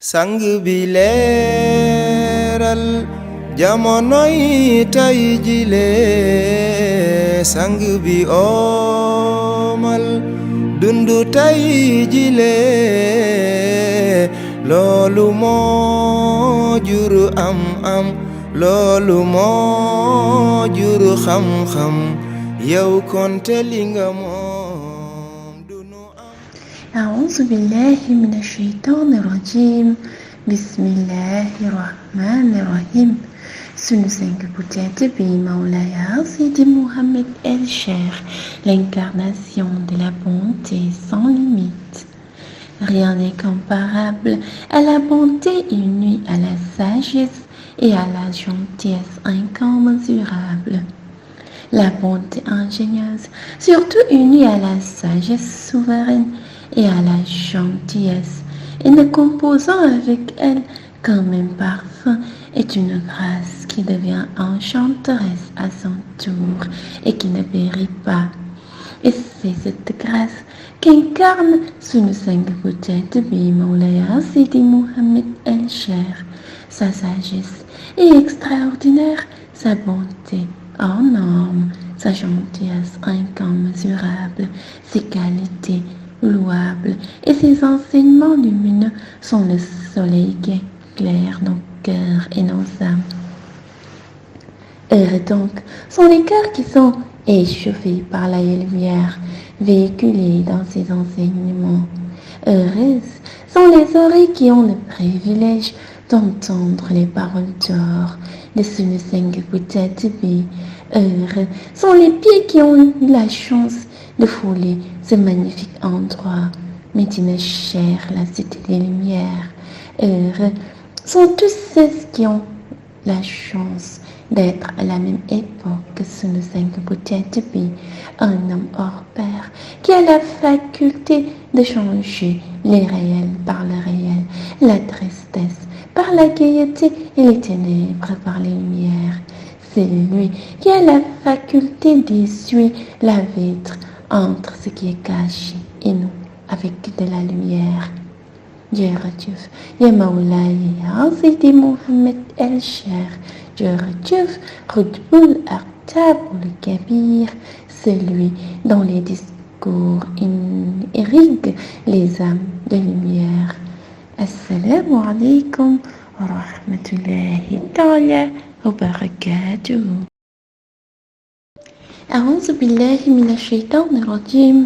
sang bi leeral jamonoy tay jile sang bi omal dundu tay jile loolu moo jur am loolu moo jur xam-xam yow konte li nga moom dunu am. أعوذ بالله من الشيطان الرجيم بسم الله الرحمن الرحيم sunu sang bu tedd bi Mawlaya Sidi Mohamed El Cheikh, l'incarnation de la bonté sans limite. Rien n'est comparable à la bonté unie à la sagesse et à la gentillesse incommensurable. La bonté ingénieuse, surtout unie à la sagesse souveraine et à la gentillesse, et ne composant avec elle qu'un même parfum, est une grâce qui devient enchanteresse à son tour et qui ne périt pas. Et c'est cette grâce qu'incarne sunu sang bu tedd bi Mawlaya Sidi Mohamed El Cheikh. Sa sagesse est extraordinaire, sa bonté hors norme, sa gentillesse incommensurable, ses qualités louables et ses enseignements lumineux sont le soleil qui éclaire nos cœurs et nos âmes. Heureux donc sont les cœurs qui sont échauffés par la lumière véhiculée dans ces enseignements. Heureuses sont les oreilles qui ont le privilège d'entendre les paroles d'or de sunu sang bu tedd bi. Heureux sont les pieds qui ont eu la chance de fouler ce magnifique endroit, Médina chère, la cité des lumières. Heureux sont tous ceux qui ont la chance d'être à la même époque que sunu sang bu tedd bi, un homme hors pair qui a la faculté de changer les réels par le réel, la tristesse par la gaieté et les ténèbres par les lumières. C'est lui qui a la faculté d'essuyer la vitre entre ce qui est caché et nous avec de la lumière. Jërëjëf ya Mawlaya Sidi Mohamed El Cheikh, jërëjëf Qutbul Aqtabul Kabir, celui dont les discours irriguent les âmes de lumière. Assalamu alaikum wa rahmatullahi ta'ala wa barakatuh. أعوذ بالله من الشيطان الرجيم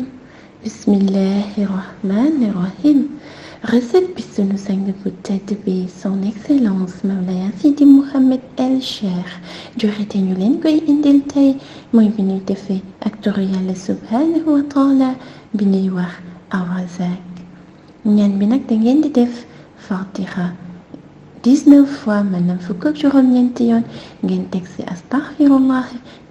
بسم الله الرحمن الرحيم. Recette bi sunu sang bu tedd bi son excellence Mawlaya Sidi Mohamed El Cheikh joxete ñu leen koy indil tey mooy bi ñuy defee ak turu Yàlla subhanahu wa taala bi ñuy wax Ar-Razaq. ñaan bi nag da ngeen di def Fatiha 19 fois maanaam fukk ak juróom-ñeenti yoon ngeen teg ci astaghfirullah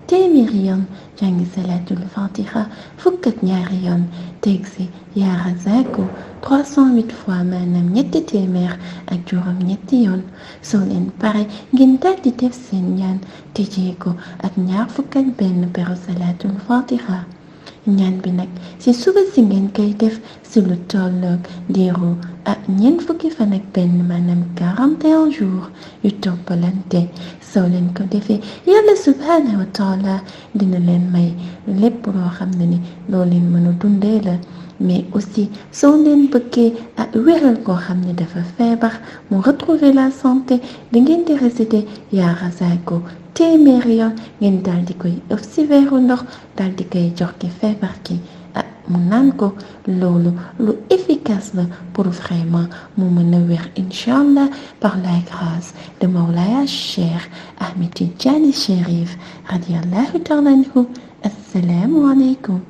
téeméeri yoon jàngi salaatul Fatiha fukk ak ñaari yoon teg ci yaa Razaqu 308 fois maanaam ñetti téeméer ak juróom-ñetti yoon. soo leen pare ngeen daal di def seen ñaan tëjee ko ak ñaar fukk ak benn peru salaatul Fatiha. ñaan bi nag ci suba si ngeen koy def ci lu tolloog diiru ak ñeent fukki fan ak benn maanaam 41 jours yu toppalante. soo leen ko defee Yàlla subhanahu wa taala dina leen may lépp loo xam ne ni loo leen mën a dundee la, mais aussi soo leen bëggee ak wéral koo xam ne dafa feebar mu retrouver la santé da ngeen di réciter yaa Razaqu téeméeri yoon ngeen daal di koy ëf ci veeru ndox daal di koy jox ki feebar ki mu naan ko. loolu lu efficace la pour vraiment mu mën a wér inchallah par la grâce de Mawlaya Cheikh Ahmed Tidiane Chérif radiyallahu ta'ala anhu. Assalamu alaikum.